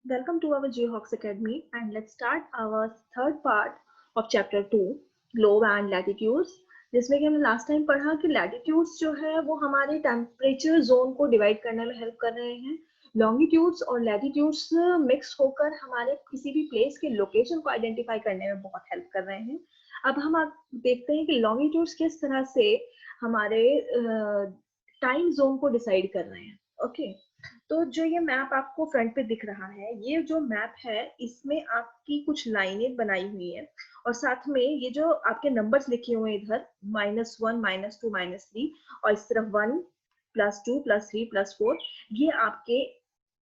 Welcome to our Geohawks Academy, and let's start our third part of chapter 2, globe and latitudes. जिसमें कि हमने last time पढ़ा कि latitudes जो है वो हमारे टेम्परेचर जोन को डिवाइड करने में हेल्प कर रहे हैं, लॉन्गिट्यूड्स और लैटिट्यूड्स मिक्स होकर हमारे किसी भी प्लेस के लोकेशन को आइडेंटिफाई करने में बहुत हेल्प कर रहे हैं। अब हम देखते हैं कि लॉन्गिट्यूड्स किस तरह से हमारे टाइम जोन को डिसाइड कर रहे हैं। ओके, तो जो ये मैप आपको फ्रंट पे दिख रहा है, ये जो मैप है इसमें आपकी कुछ लाइनें बनाई हुई है और साथ में ये जो आपके नंबर्स लिखे हुए हैं इधर -1, -2, -3 और इस तरफ 1 +2 +3 +4, ये आपके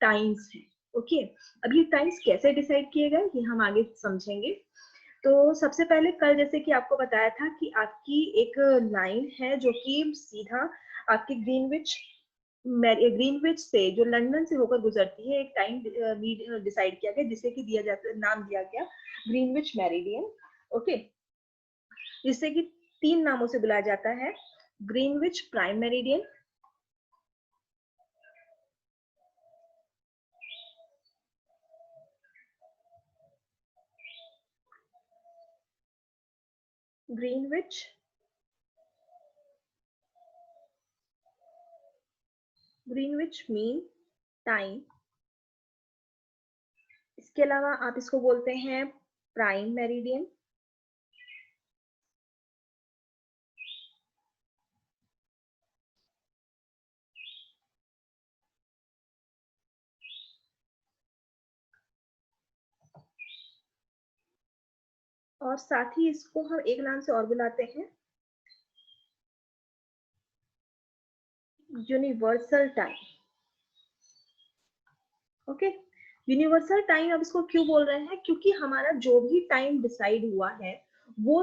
टाइम्स हैं। ओके, अब ये टाइम्स कैसे डिसाइड किए गए ये हम आगे समझेंगे। तो सबसे पहले कल जैसे कि आपको बताया था कि आपकी एक लाइन है जो कि सीधा आपके ग्रीनविच से जो लंदन से होकर गुजरती है, एक टाइम डिसाइड किया गया जिसे कि नाम दिया गया ग्रीनविच मेरिडियन। ओके, जिससे कि 3 नामों से बुलाया जाता है, Greenwich prime meridian, Greenwich mean time. इसके अलावा आप इसको बोलते हैं प्राइम मेरिडियन, और साथ ही इसको हम एक नाम से और बुलाते हैं, universal time. Okay, universal time अब इसको क्यों बोल रहे हैं, क्योंकि हमारा जो भी टाइम डिसाइड हुआ है वो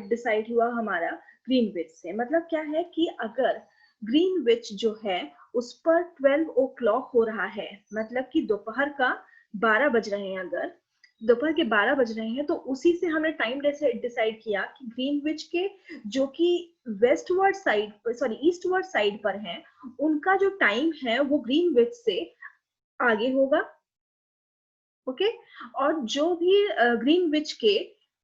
डिसाइड हुआ हमारा ग्रीनविच से। मतलब क्या है कि अगर ग्रीनविच जो है उस पर 12 ओ क्लॉक हो रहा है, मतलब कि दोपहर का 12 बज रहे हैं, अगर दोपहर के 12 बज रहे हैं तो उसी से हमने टाइम डिसाइड किया कि ग्रीनविच के जो कि westward side sorry eastward side पर हैं, उनका जो टाइम है वो ग्रीनविच से आगे होगा। ओके, और जो भी ग्रीनविच के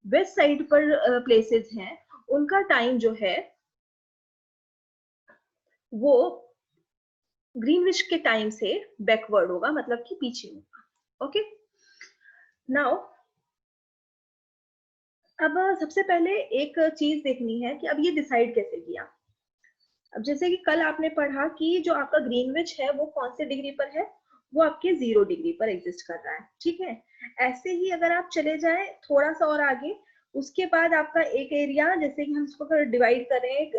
वेस्ट साइड पर प्लेसेस हैं उनका टाइम जो है वो ग्रीनविच के टाइम से बैकवर्ड होगा, मतलब कि पीछे होगा। ओके, नाउ अब सबसे पहले एक चीज देखनी है कि अब ये डिसाइड कैसे किया। अब जैसे कि कल आपने पढ़ा कि जो आपका ग्रीनविच है वो कौन से डिग्री पर है, वो आपके 0 डिग्री पर एग्जिस्ट कर रहा है। ठीक है, ऐसे ही अगर आप चले जाएं थोड़ा सा और आगे, उसके बाद आपका एक एरिया, जैसे कि हम इसको डिवाइड करें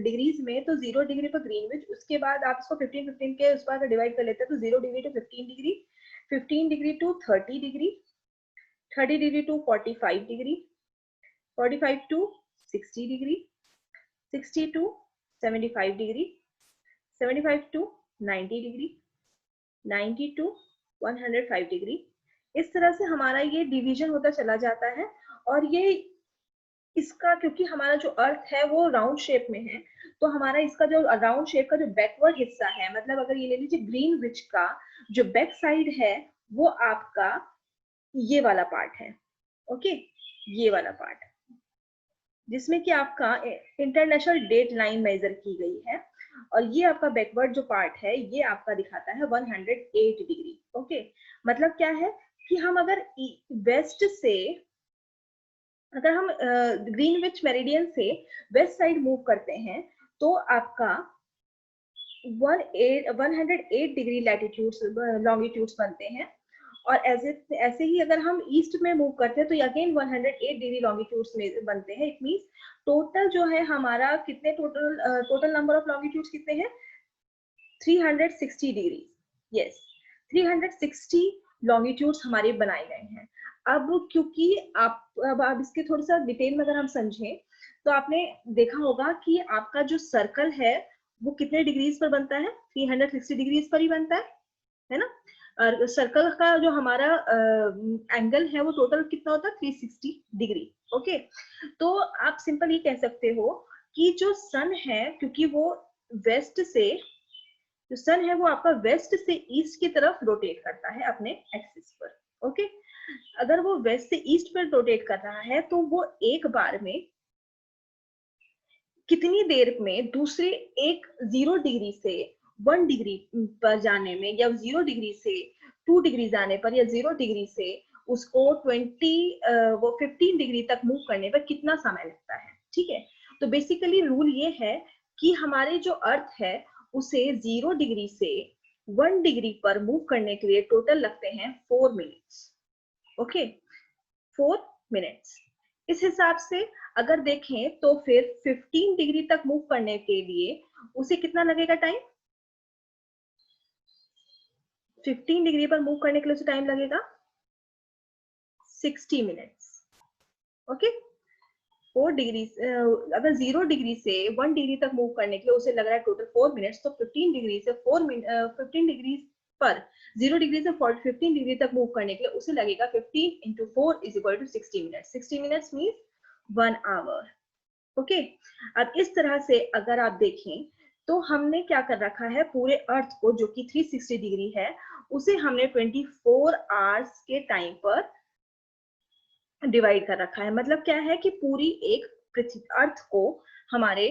डिग्रीज में, तो 0 डिग्री पर ग्रीनविच, उसके बाद आप इसको 15 के उस पर डिवाइड कर लेते हैं, तो 0 degree to 15 degree, 15 degree to 30 degree, 30 degree to 45 degree, 45 to 60 degree, 60 to 75 degree, 75 to 90 degree, 90 to 105 degree. इस तरह से हमारा ये डिवीजन होता चला जाता है। और ये इसका, क्योंकि हमारा जो अर्थ है वो राउंड शेप में है, तो हमारा इसका जो राउंड शेप का जो बैकवर्ड हिस्सा है, मतलब अगर ये ले लीजिए ग्रीनविच का जो बैक साइड है वो आपका ये वाला पार्ट है। ओके, ये वाला पार्ट जिसमें कि आपका इंटरनेशनल डेट लाइन मेजर की गई है, और ये आपका बैकवर्ड जो पार्ट है ये आपका दिखाता है 108 डिग्री। ओके, मतलब क्या है कि हम अगर वेस्ट से, अगर हम ग्रीनविच मेरिडियन से वेस्ट साइड मूव करते हैं तो आपका 108 डिग्री लैटिट्यूड्स लॉन्गिट्यूड्स बनते हैं, और ऐसे ही अगर हम ईस्ट में मूव करते हैं तो अगेन 108 डिग्री लॉन्गिट्यूड्स में बनते हैं। इट मींस टोटल जो है हमारा कितने टोटल नंबर ऑफ लॉन्गिट्यूड्स कितने हैं, 360 डिग्री। यस, 360 लॉन्गिट्यूड्स हमारे बनाए गए हैं। अब क्योंकि अब इसके थोड़ा सा डिटेल में अगर हम समझें तो आपने देखा होगा कि आपका जो सर्कल है वो कितने डिग्रीज पर बनता है, 360 डिग्रीज पर ही बनता है ना। और सर्कल का जो हमारा एंगल है वो टोटल कितना होता है, 360 डिग्री। ओके, तो आप सिंपल ये कह सकते हो कि जो सन है, क्योंकि वो वेस्ट से जो सन है वो आपका वेस्ट से ईस्ट की तरफ रोटेट करता है अपने एक्सिस पर। ओके, अगर वो वेस्ट से ईस्ट पर रोटेट कर रहा है तो वो एक बार में कितनी देर में दूसरे एक 0 डिग्री से 1 डिग्री पर जाने में, या 0 डिग्री से 2 डिग्री जाने पर, या 0 डिग्री से उसको 15 डिग्री तक मूव करने पर कितना समय लगता है। ठीक है, तो बेसिकली रूल ये है कि हमारे जो अर्थ है उसे 0 डिग्री से 1 डिग्री पर मूव करने के लिए टोटल लगते हैं 4 मिनट्स। Okay, 4 minutes. इस हिसाब से अगर देखें तो फिर 15 डिग्री तक मूव करने के लिए उसे कितना लगेगा टाइम? 15 डिग्री पर मूव करने के लिए उसे टाइम लगेगा 60 मिनट्स। ओके, 4 डिग्री, अगर 0 डिग्री से 1 डिग्री तक मूव करने के लिए उसे लग रहा है टोटल 4 मिनट्स, तो 15 डिग्री से 15 डिग्री पर 0 डिग्री से 15 डिग्री तक मूव करने के लिए उसे लगेगा 15 into 4 is equal to 60 minutes. 60 minutes means 1 hour. Okay, अब इस तरह से अगर आप देखें तो हमने क्या कर रखा है, पूरे अर्थ को जो कि 360 डिग्री है उसे हमने 24 आवर्स के टाइम पर डिवाइड कर रखा है। मतलब क्या है कि पूरी एक पृथ्वी अर्थ को हमारे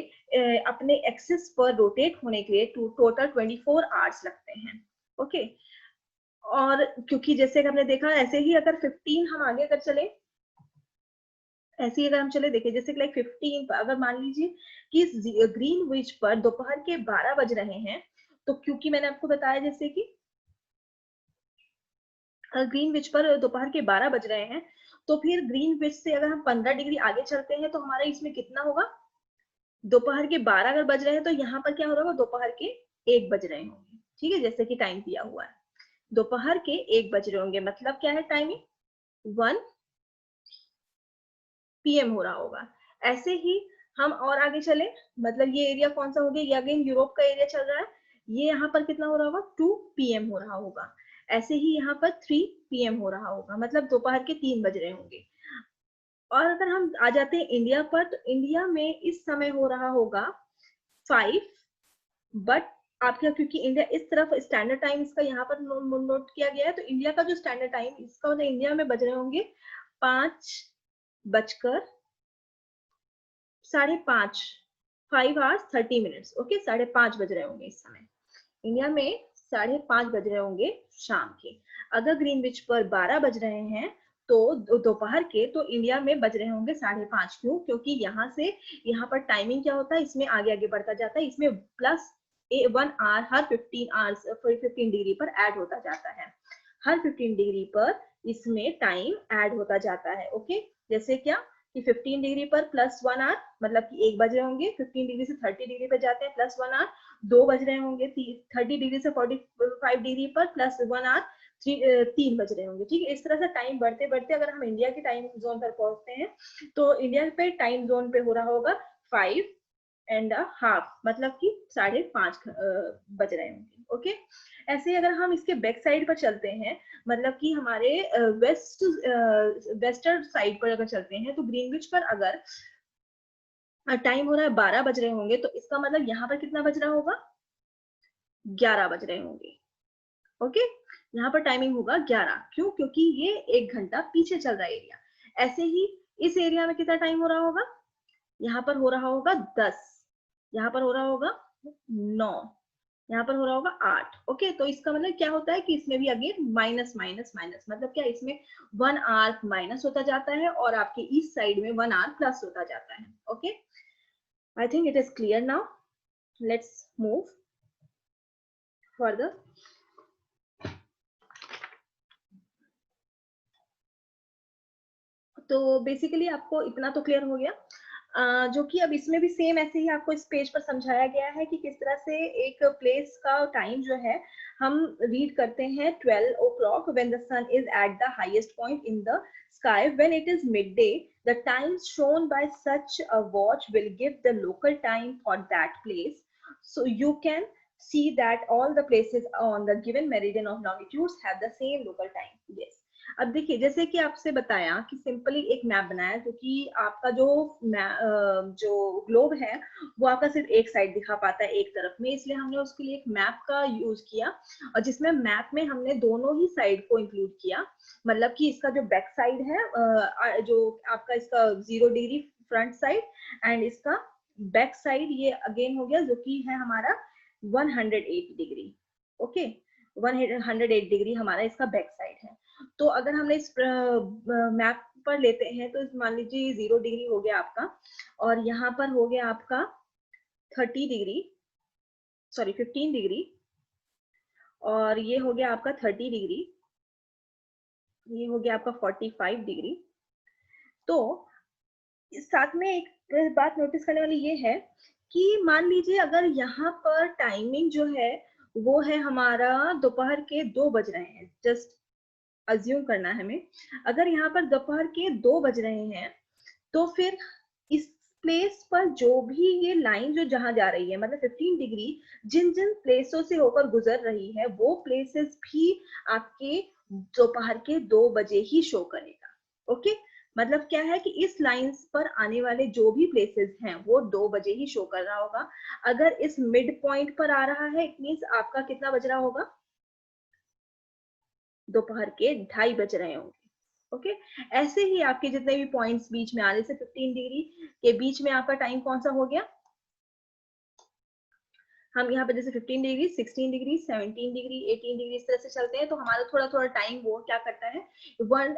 अपने एक्सिस पर रोटेट होने के लिए टोटल 24 आवर्स लगते हैं। ओके, और क्योंकि जैसे हमने देखा ऐसे ही अगर 15 हम आगे अगर चले, ऐसे ही अगर हम चले देखें जैसे लाइक 15 पर अगर मान लीजिए कि ग्रीनविच पर दोपहर के 12 बज रहे हैं, तो क्योंकि मैंने आपको बताया जैसे कि ग्रीनविच पर दोपहर के 12 बज रहे हैं, तो फिर ग्रीनविच से अगर हम 15 डिग्री आगे चलते हैं तो हमारे इसमें कितना होगा, दोपहर के 12 अगर बज रहे हैं तो यहाँ पर क्या हो रहा होगा, दोपहर के 1 बज रहे होंगे। ठीक है, जैसे कि टाइम दिया हुआ है दोपहर के 1 बज रहे होंगे, मतलब क्या है टाइमिंग 1 PM हो रहा होगा। ऐसे ही हम और आगे चले, मतलब ये एरिया कौन सा हो गया, ये अगेन यूरोप का एरिया चल रहा है, ये यहाँ पर कितना हो रहा होगा 2 PM हो रहा होगा। ऐसे ही यहाँ पर 3 PM हो रहा होगा, मतलब दोपहर के 3 बज रहे होंगे। और अगर हम आ जाते हैं इंडिया पर, तो इंडिया में इस समय हो रहा होगा 5, बट आपका क्योंकि इंडिया इस तरफ स्टैंडर्ड टाइम इसका यहाँ पर नोट किया गया है, तो इंडिया का जो स्टैंडर्ड टाइम इसका मतलब इंडिया में बज रहे होंगे 5:05 5:30 ओके, 5:30 बज रहे होंगे इस समय इंडिया में, 5:30 बज रहे होंगे शाम के। अगर ग्रीनविच पर 12 बज रहे हैं तो दोपहर के, तो इंडिया में बज रहे होंगे 5:30। क्यों? क्योंकि यहाँ से यहाँ पर टाइमिंग क्या होता है, इसमें आगे आगे बढ़ता जाता है, इसमें प्लस 1 आवर हर 15 डिग्री पर ऐड होता जाता है, हर 15 डिग्री पर इसमें टाइम ऐड होता जाता है। ओके, जैसे क्या कि 15 डिग्री पर प्लस 1 आवर, मतलब कि 1 बज रहे होंगे, 15 डिग्री से 30 डिग्री पर जाते हैं प्लस 1 आवर, 2 बज रहे होंगे, 30 डिग्री से 45 डिग्री पर प्लस 1 आवर, 3 बज रहे होंगे। ठीक है, इस तरह से टाइम बढ़ते बढ़ते अगर हम इंडिया के टाइम जोन पर पहुंचते हैं तो इंडिया पे टाइम जोन पे हो रहा होगा 5.5, मतलब कि 5:30 बज रहे होंगे। ओके, ऐसे ही अगर हम इसके बैक साइड पर चलते हैं, मतलब कि हमारे वेस्टर्न साइड पर अगर चलते हैं, तो ग्रीनविच पर अगर टाइम हो रहा है 12 बज रहे होंगे, तो इसका मतलब यहाँ पर कितना बज रहा होगा, 11 बज रहे होंगे। ओके, यहाँ पर टाइमिंग होगा 11। क्यों? क्योंकि ये 1 घंटा पीछे चल रहा है एरिया। ऐसे ही इस एरिया में कितना टाइम हो रहा होगा, यहाँ पर हो रहा होगा 10, यहाँ पर हो रहा होगा 9, यहाँ पर हो रहा होगा 8। ओके, तो इसका मतलब क्या होता है कि इसमें भी अगेन माइनस माइनस माइनस, मतलब क्या इसमें 1 आवर माइनस होता जाता है और आपके ईस्ट साइड में 1 आवर प्लस होता जाता है। Okay, I think it is clear now, let's move further. तो बेसिकली आपको इतना तो क्लियर हो गया, जो कि अब इसमें भी सेम ऐसे ही आपको इस पेज पर समझाया गया है कि किस तरह से एक प्लेस का टाइम जो है हम रीड करते हैं 12 o'clock when the sun is at the highest point in the sky, when it is midday the time shown by such a watch will give the local time for that place, so you can see that all the places on the given meridian of longitudes have the same local time. Yes, अब देखिए जैसे कि आपसे बताया कि simply एक map बनाया, क्योंकि आपका जो ग्लोब है वो आपका सिर्फ एक साइड दिखा पाता है एक तरफ में, इसलिए हमने उसके लिए एक मैप का यूज किया, और जिसमें मैप में हमने दोनों ही साइड को इंक्लूड किया। मतलब कि इसका जो बैक साइड है, जो आपका इसका 0 डिग्री फ्रंट साइड, एंड इसका बैक साइड ये अगेन हो गया जो कि है हमारा 108 डिग्री। ओके, 108 डिग्री हमारा इसका बैक साइड है। तो अगर हमने इस मैप पर लेते हैं तो मान लीजिए 0 डिग्री हो गया आपका, और यहाँ पर हो गया आपका 15 डिग्री, और ये हो गया आपका 30 डिग्री, ये हो गया आपका 45 डिग्री। तो इस साथ में एक बात नोटिस करने वाली ये है कि मान लीजिए अगर यहाँ पर टाइमिंग जो है वो है हमारा दोपहर के 2 बज रहे हैं, जस्ट अज्यूम करना है हमें, अगर यहाँ पर दोपहर के 2 बज रहे हैं, तो फिर इस प्लेस पर जो भी ये लाइन जो जहां जा रही है, मतलब 15 डिग्री जिन जिन प्लेसों से होकर गुजर रही है, वो प्लेसेस भी आपके दोपहर के 2 बजे ही शो करेगा। ओके, मतलब क्या है कि इस लाइंस पर आने वाले जो भी प्लेसेस हैं वो 2 बजे ही शो कर रहा होगा। अगर इस मिड पॉइंट पर आ रहा है, इट मींस आपका कितना बज रहा होगा, दोपहर के 2:30 बज रहे होंगे। ओके, ऐसे ही आपके जितने भी पॉइंट्स बीच में आने से 15 डिग्री के बीच में आपका टाइम कौन सा हो गया, हम यहाँ पे जैसे 15 डिग्री, 16 डिग्री, 17 डिग्री, 18 डिग्री इस तरह से चलते हैं, तो हमारा थोड़ा थोड़ा टाइम वो क्या करता है वन।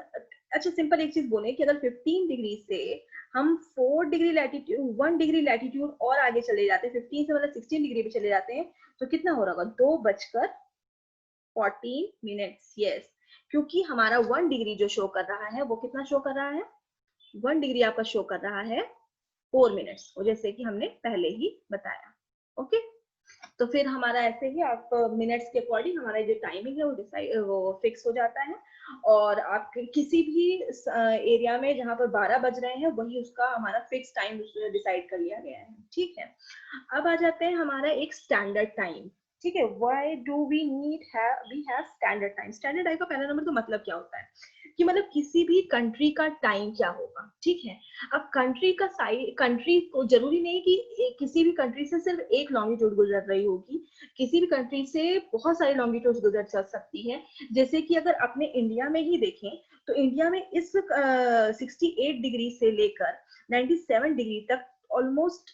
अच्छा सिंपल एक चीज बोले कि अगर 15 डिग्री से हम 4 डिग्री लैटिट्यूड, 1 डिग्री लैटिट्यूड और आगे चले जाते हैं, 15 से मतलब 16 डिग्री पे चले जाते हैं, तो कितना हो रहा होगा, 2:14 यस, क्योंकि हमारा 1 डिग्री जो शो कर रहा है वो कितना शो कर रहा है, 1 डिग्री आपका शो कर रहा है 4 मिनट्स, जैसे कि हमने पहले ही बताया। ओके, तो फिर हमारा ऐसे ही आप मिनट्स के अकॉर्डिंग हमारा जो टाइमिंग है वो फिक्स हो जाता है, और आप किसी भी एरिया में जहां पर 12 बज रहे हैं वही उसका हमारा फिक्स टाइम डिसाइड कर लिया गया है। ठीक है, अब आ जाते हैं हमारा एक स्टैंडर्ड टाइम। ठीक है, why do we have standard time. Standard time का पहला नंबर तो मतलब क्या होता है कि मतलब किसी भी कंट्री का टाइम क्या होगा। ठीक है, अब कंट्री को जरूरी नहीं कि किसी भी कंट्री से सिर्फ एक लॉन्गिट्यूड गुजर रही होगी, किसी भी कंट्री से बहुत सारी लॉन्गिट्यूड गुजर चल सकती है। जैसे कि अगर अपने इंडिया में ही देखें तो इंडिया में इस 68 डिग्री से लेकर 97 डिग्री तक ऑलमोस्ट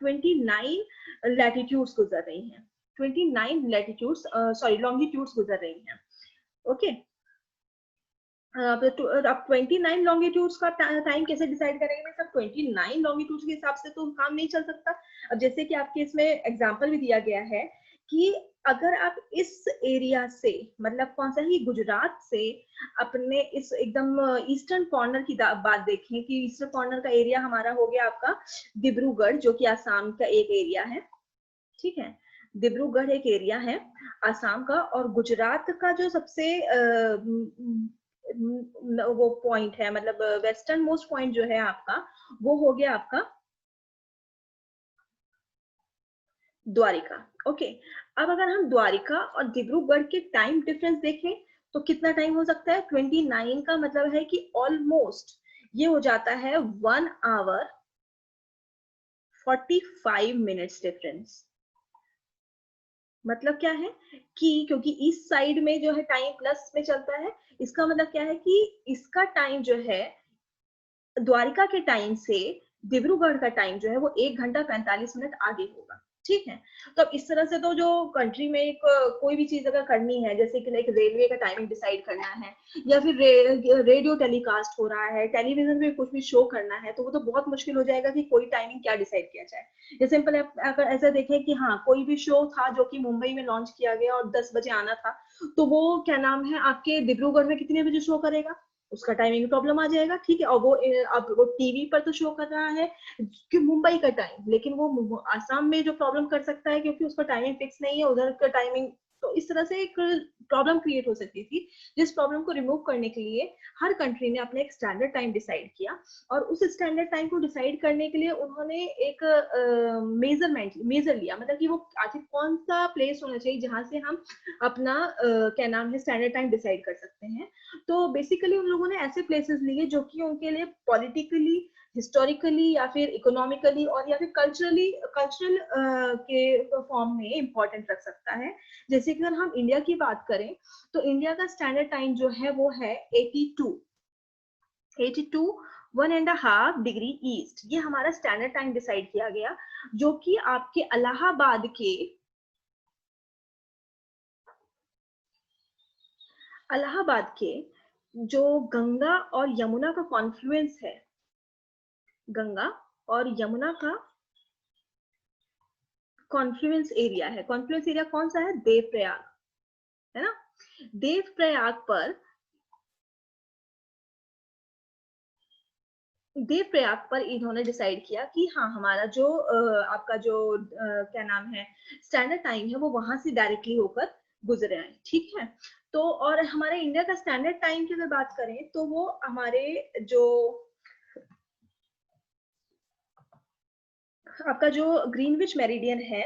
29 लैटिट्यूड्स गुजर रही हैं, 29 लैटिट्यूड्स सॉरी लॉन्गिट्यूड्स गुजर रही हैं। ओके, अब 29 लॉन्गिट्यूड्स का टाइम कैसे डिसाइड करेंगे, मैं सब 29 लॉन्गिट्यूड्स के हिसाब से तो काम नहीं चल सकता। अब जैसे कि आपके इसमें एग्जांपल भी दिया गया है कि अगर आप इस एरिया से, मतलब कौन सा ही, गुजरात से अपने इस एकदम ईस्टर्न कॉर्नर की बात देखें कि ईस्टर्न कॉर्नर का एरिया हमारा हो गया आपका डिब्रूगढ़, जो कि आसाम का एक एरिया है। ठीक है, डिब्रूगढ़ एक एरिया है आसाम का, और गुजरात का जो सबसे वो पॉइंट है, मतलब वेस्टर्न मोस्ट पॉइंट जो है आपका, वो हो गया आपका द्वारिका। ओके, अब अगर हम द्वारिका और डिब्रूगढ़ के टाइम डिफरेंस देखें तो कितना टाइम हो सकता है, 29 का मतलब है कि ऑलमोस्ट ये हो जाता है 1 आवर 45 मिनट्स डिफरेंस। मतलब क्या है कि क्योंकि इस साइड में जो है टाइम प्लस में चलता है, इसका मतलब क्या है कि इसका टाइम जो है द्वारिका के टाइम से डिब्रूगढ़ का टाइम जो है वो 1 घंटा 45 मिनट आगे होगा। ठीक है, तो अब इस तरह से तो जो कंट्री में एक कोई भी चीज अगर करनी है, जैसे कि एक रेलवे का टाइमिंग डिसाइड करना है, या फिर रेडियो टेलीकास्ट हो रहा है, टेलीविजन में कुछ भी शो करना है, तो वो तो बहुत मुश्किल हो जाएगा कि कोई टाइमिंग क्या डिसाइड किया जाए। जैसे सिंपल अगर ऐसा देखें कि हाँ कोई भी शो था जो कि मुंबई में लॉन्च किया गया और 10 बजे आना था, तो वो क्या नाम है आपके डिब्रूगढ़ में कितने बजे शो करेगा, उसका टाइमिंग प्रॉब्लम आ जाएगा। ठीक है, और वो अब वो टीवी पर तो शो कर रहा है कि मुंबई का टाइम, लेकिन वो आसाम में जो प्रॉब्लम कर सकता है क्योंकि उसका टाइमिंग फिक्स नहीं है, उधर का टाइमिंग। तो इस तरह से एक प्रॉब्लम क्रिएट हो सकती थी, जिस प्रॉब्लम को रिमूव करने के लिए हर कंट्री ने अपना एक स्टैंडर्ड टाइम डिसाइड किया, और उस स्टैंडर्ड टाइम को डिसाइड करने के लिए उन्होंने एक मेजर लिया, मतलब कि वो आखिर कौन सा प्लेस होना चाहिए जहां से हम अपना क्या नाम है स्टैंडर्ड टाइम डिसाइड कर सकते हैं। तो बेसिकली उन लोगों ने ऐसे प्लेसेस लिए जो कि उनके लिए पॉलिटिकली, हिस्टोरिकली या फिर इकोनॉमिकली और या फिर कल्चरल के फॉर्म में इम्पोर्टेंट रख सकता है। जैसे कि अगर हम इंडिया की बात करें तो इंडिया का स्टैंडर्ड टाइम जो है वो है 82 1.5 डिग्री ईस्ट। ये हमारा स्टैंडर्ड टाइम डिसाइड किया गया, जो कि आपके इलाहाबाद के जो गंगा और यमुना का कॉन्फ्लुएंस है, गंगा और यमुना का कॉन्फ्लुएंस एरिया है। कॉन्फ्लुएंस एरिया कौन सा है? देवप्रयाग, है ना। देवप्रयाग पर इन्होंने डिसाइड किया कि हाँ हमारा जो आपका जो क्या नाम है स्टैंडर्ड टाइम है वो वहां से डायरेक्टली होकर गुजरे हैं, ठीक है। तो और हमारे इंडिया का स्टैंडर्ड टाइम की अगर बात करें तो वो हमारे जो आपका जो ग्रीनविच मेरिडियन है,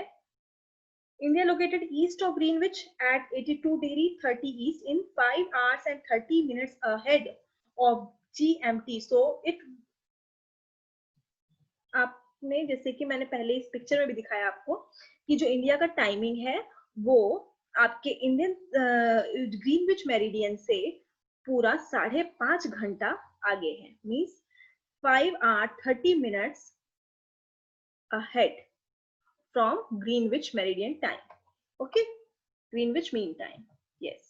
India located east of Greenwich at 82 degree 30 east in 5 hours and 30 minutes ahead of GMT. So it आपने जैसे कि मैंने पहले इस पिक्चर में भी दिखाया आपको कि जो इंडिया का टाइमिंग है वो आपके इंडियन ग्रीनविच मेरिडियन से पूरा 5.5 घंटा आगे है, means 5 hours 30 minutes ahead from Greenwich Meridian time. Okay, Greenwich Mean Time. Yes.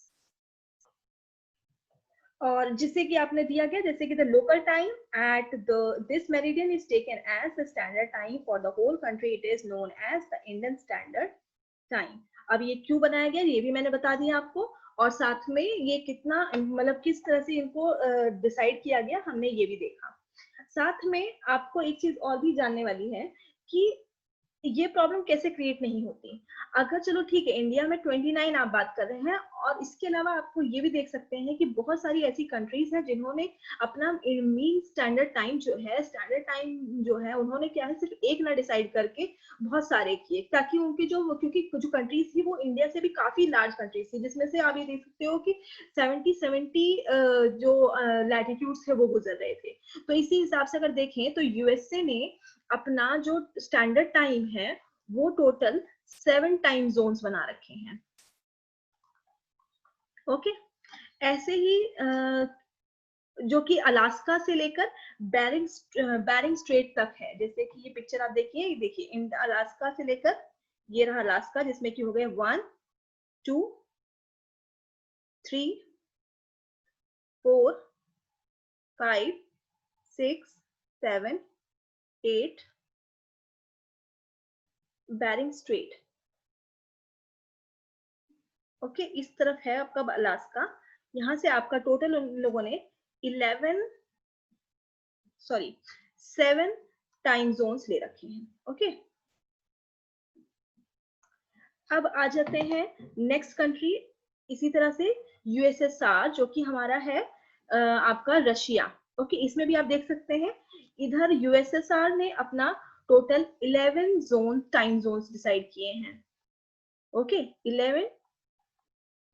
और जिससे कि आपने दिया गया जैसे कि the local time at the this meridian is taken as the standard time for the whole country, it is known as the Indian standard time. अब ये क्यों बनाया गया ये भी मैंने बता दिया आपको, और साथ में ये कितना मतलब किस तरह से इनको डिसाइड किया गया हमने ये भी देखा। साथ में आपको एक चीज और भी जानने वाली है कि ये प्रॉब्लम कैसे क्रिएट नहीं होती। अगर चलो ठीक है इंडिया में 29 आप बात कर रहे हैं, और इसके अलावा आपको ये भी देख सकते हैं कि बहुत सारी ऐसी कंट्रीज हैं जिन्होंने अपना मीन स्टैंडर्ड टाइम जो है उन्होंने क्या है सिर्फ एक ना डिसाइड करके बहुत सारे किए, ताकि उनकी क्योंकि जो कंट्रीज थी वो इंडिया से भी काफी लार्ज कंट्रीज थी, जिसमें से आप ये देख सकते हो कि 70 जो लैटिट्यूड्स है वो गुजर रहे थे। तो इसी हिसाब से अगर देखें तो यूएसए ने अपना जो स्टैंडर्ड टाइम है वो टोटल 7 टाइम जोन्स बना रखे हैं। ओके, ऐसे ही जो कि अलास्का से लेकर बैरिंग स्ट्रेट तक है। जैसे कि ये पिक्चर आप देखिए अलास्का से लेकर ये रहा अलास्का, जिसमें कि हो गए 1 2 3 4 5 6 7 8 बैरिंग स्ट्रेट। ओके, इस तरफ है आपका अलास्का। यहाँ से आपका टोटल उन लोगों ने 7 टाइम जोन्स ले रखे हैं। ओके, अब आ जाते हैं नेक्स्ट कंट्री, इसी तरह से यूएसएसआर जो कि हमारा है आपका रशिया। ओके, इसमें भी आप देख सकते हैं इधर यूएसएसआर ने अपना टोटल 11 टाइम जोन्स डिसाइड किए हैं। ओके, 11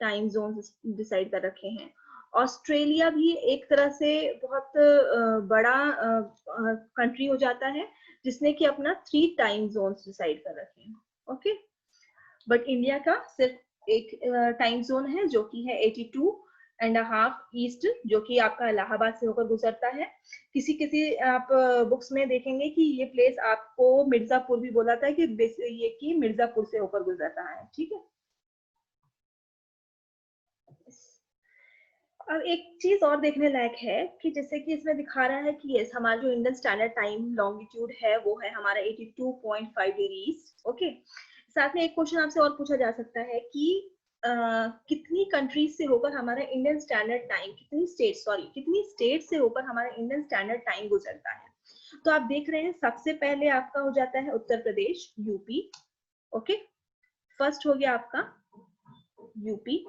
टाइम जोन्स डिसाइड कर रखे हैं। ऑस्ट्रेलिया भी एक तरह से बहुत बड़ा कंट्री हो जाता है जिसने कि अपना 3 टाइम जोन्स डिसाइड कर रखे हैं। ओके, बट इंडिया का सिर्फ एक टाइम जोन है जो कि है 82.5 ईस्ट, जो कि आपका इलाहाबाद से होकर गुजरता है। किसी किसी आप बुक्स में देखेंगे कि ये प्लेस आपको मिर्जापुर भी बोला था कि ये कि मिर्जापुर से होकर गुजरता है। ठीक है, अब एक चीज और देखने लायक है कि जैसे कि इसमें दिखा रहा है कि यस हमारा जो इंडियन स्टैंडर्ड टाइम लॉन्गिट्यूड है वो है हमारा 82.5 डिग्री ईस्ट। ओके, साथ में एक क्वेश्चन आपसे और पूछा जा सकता है कि कितनी कंट्रीज से होकर हमारा इंडियन स्टैंडर्ड टाइम, कितनी स्टेट से होकर हमारा इंडियन स्टैंडर्ड टाइम गुजरता है। तो आप देख रहे हैं सबसे पहले आपका हो जाता है Uttar Pradesh, UP. Okay, first हो गया आपका यूपी,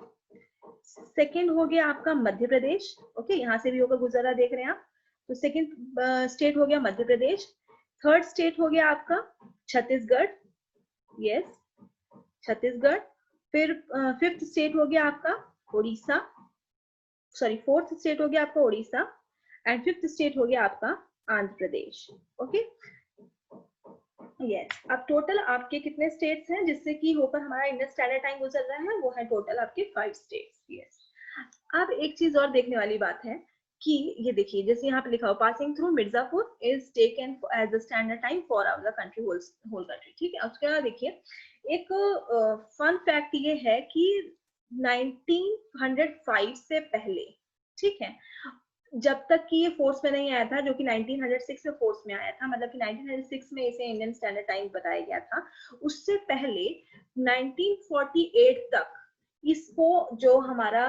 सेकंड हो गया आपका मध्य प्रदेश, ओके, यहाँ से भी होकर गुजरा देख रहे हैं आप, तो सेकंड स्टेट हो गया मध्य प्रदेश। थर्ड स्टेट हो गया आपका छत्तीसगढ़, यस छत्तीसगढ़। फिर फिफ्थ स्टेट हो गया आपका उड़ीसा, सॉरी फोर्थ स्टेट हो गया आपका उड़ीसा, एंड फिफ्थ स्टेट हो गया आपका आंध्र प्रदेश, ओके यस। अब टोटल आपके कितने स्टेट्स हैं जिससे कि होकर हमारा इंडियन स्टैंडर्ड टाइम गुजर रहा है, वो है टोटल आपके 5 स्टेट्स, यस। अब एक चीज और देखने वाली बात है कि ये देखिए जैसे यहाँ पे लिखा हो passing through Mirzapur is taken as the standard time for our the country whole country, ठीक है। उसके बाद देखिए एक फन फैक्ट ये है कि 1905 से पहले, ठीक है, जब तक कि ये फोर्स में नहीं आया था, जो कि 1906 में फोर्स में आया था, मतलब कि 1906 में इसे इंडियन स्टैंडर्ड टाइम बताया गया था, उससे पहले 1948 तक इसको जो हमारा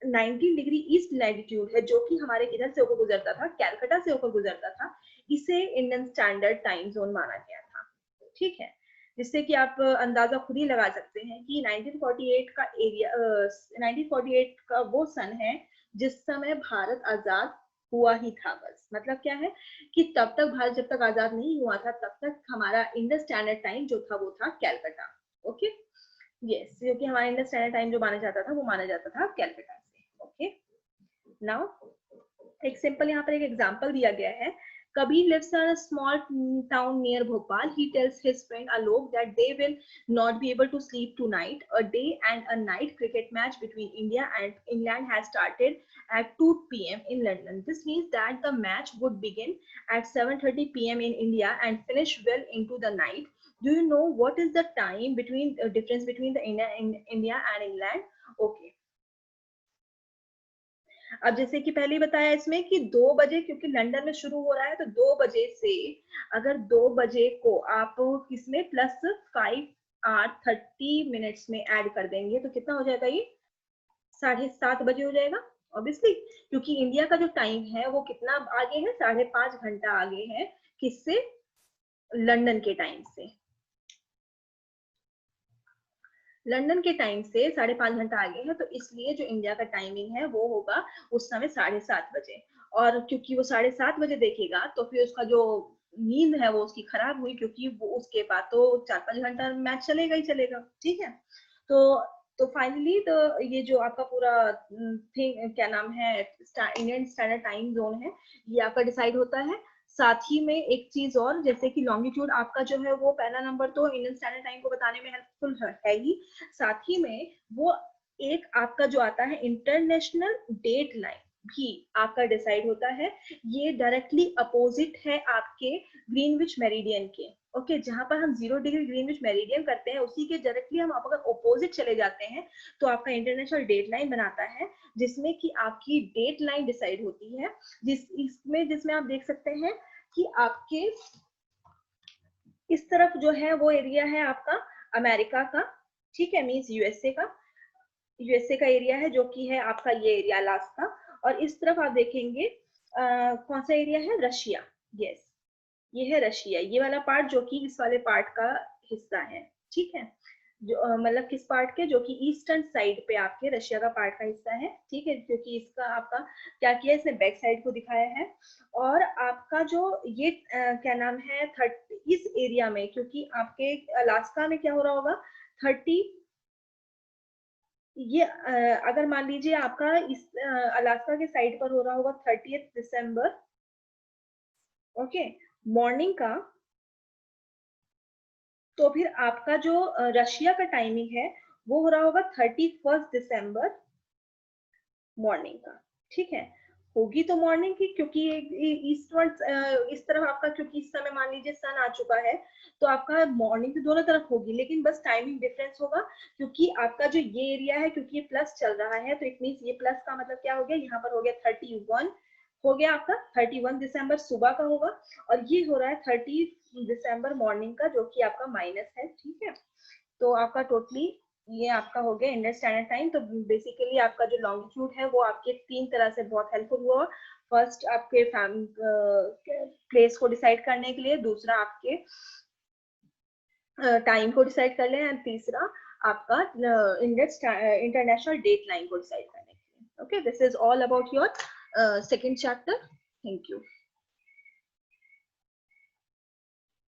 19 डिग्री ईस्ट लैटिट्यूड है, जो कि हमारे इधर से होकर गुजरता था, कैलकाटा से होकर गुजरता था, इसे इंडियन स्टैंडर्ड टाइम जोन माना गया था, ठीक है। जिससे कि आप अंदाजा खुद ही लगा सकते हैं कि 1948 का एरिया 1948 का वो सन है जिस समय भारत आजाद हुआ ही था, बस मतलब क्या है कि तब तक भारत जब तक आजाद नहीं हुआ था तब तक हमारा इंडियन स्टैंडर्ड टाइम जो था वो था कैलकाटा, ओके यस, क्योंकि हमारा इंडियन स्टैंडर्ड टाइम जो माना जाता था वो माना जाता था कैलकाटा से, ओके। नाउ एक सिंपल यहाँ पर एक एग्जांपल दिया गया है। Kabir lives in a small town near Bhopal. He tells his friend Alok that they will not be able to sleep tonight. A day and a night cricket match between India and England has started at 2 p.m. in London. This means that the match would begin at 7:30 p.m. in India and finish well into the night. Do you know what is the time between difference between the India and England? Okay. अब जैसे कि पहले ही बताया इसमें कि 2 बजे, क्योंकि London में शुरू हो रहा है, तो 2 बजे से अगर 2 बजे को आप किसमें प्लस 5 8 30 मिनट्स में ऐड कर देंगे तो कितना हो जाएगा, ये 7:30 बजे हो जाएगा ऑब्वियसली, क्योंकि इंडिया का जो टाइम है वो कितना आगे है, 5.5 घंटा आगे है किससे, लंदन के टाइम से, लंदन के टाइम से 5.5 घंटा आगे है, तो इसलिए जो इंडिया का टाइमिंग है वो होगा उस समय 7:30 बजे। और क्योंकि वो 7:30 बजे देखेगा तो फिर उसका जो नींद है वो उसकी खराब हुई, क्योंकि वो उसके बाद तो 4-5 घंटा मैच चलेगा ही चलेगा, ठीक है। तो फाइनली तो ये जो आपका पूरा थिंग क्या नाम है इंडियन स्टैंडर्ड टाइम जोन है, ये आपका डिसाइड होता है। साथ ही में एक चीज और, जैसे कि लॉन्गिट्यूड आपका जो है वो पहला नंबर तो इंडियन स्टैंडर्ड टाइम को बताने में हेल्पफुल है ही, साथ ही में वो एक आपका जो आता है इंटरनेशनल डेट लाइन भी आपका डिसाइड होता है। ये डायरेक्टली अपोजिट है आपके ग्रीनविच मेरिडियन के, ओके जहां पर हम 0 डिग्री ग्रीनविच मेरिडियन करते हैं, उसी के डायरेक्टली हम आप अगर अपोजिट चले जाते हैं तो आपका इंटरनेशनल डेट लाइन बनाता है, जिसमें कि आपकी डेट लाइन डिसाइड होती है, जिसमें आप देख सकते हैं कि आपके इस तरफ जो है वो एरिया है आपका अमेरिका का, ठीक है, मींस यूएसए का एरिया है जो कि है आपका ये एरिया अलास्का, और इस तरफ आप देखेंगे कौन सा एरिया है, रशिया, यस ये है रशिया, ये वाला पार्ट जो कि इस वाले पार्ट का हिस्सा है, ठीक है, जो मतलब किस पार्ट के, जो कि ईस्टर्न साइड पे आपके रशिया का पार्ट का हिस्सा है, ठीक है, क्योंकि इसका आपका क्या किया इसने बैक साइड को दिखाया है। और आपका जो ये क्या नाम है 30 इस एरिया में, क्योंकि आपके अलास्का में क्या हो रहा होगा 30, ये अगर मान लीजिए आपका इस अलास्का के साइड पर हो रहा होगा 30 दिसंबर, ओके मॉर्निंग का, तो फिर आपका जो रशिया का टाइमिंग है वो हो रहा होगा 31 दिसंबर मॉर्निंग का, ठीक है, होगी तो मॉर्निंग की, क्योंकि ईस्टवर्ड इस तरफ आपका, क्योंकि इस समय मान लीजिए सन आ चुका है तो आपका मॉर्निंग तो दोनों तरफ होगी, लेकिन बस टाइमिंग डिफरेंस होगा, क्योंकि आपका जो ये एरिया है क्योंकि ये प्लस चल रहा है, तो इट मींस ये प्लस का मतलब क्या हो गया, यहाँ पर हो गया 31 हो गया आपका 31 दिसंबर सुबह का होगा, और ये हो रहा है 30 दिसंबर मॉर्निंग का, जो कि आपका माइनस है, ठीक है। तो आपका टोटली ये आपका हो गया इंडियन स्टैंडर्ड टाइम। तो बेसिकली आपका जो लॉन्गिट्यूड है वो आपके 3 तरह से बहुत हेल्पफुल हुआ। फर्स्ट आपके प्लेस को डिसाइड करने के लिए, दूसरा आपके टाइम को डिसाइड कर लें, एंड तीसरा आपका इंटरनेशनल डेट लाइन को डिसाइड करने के लिए। Okay, this is all about your second chapter. Thank you.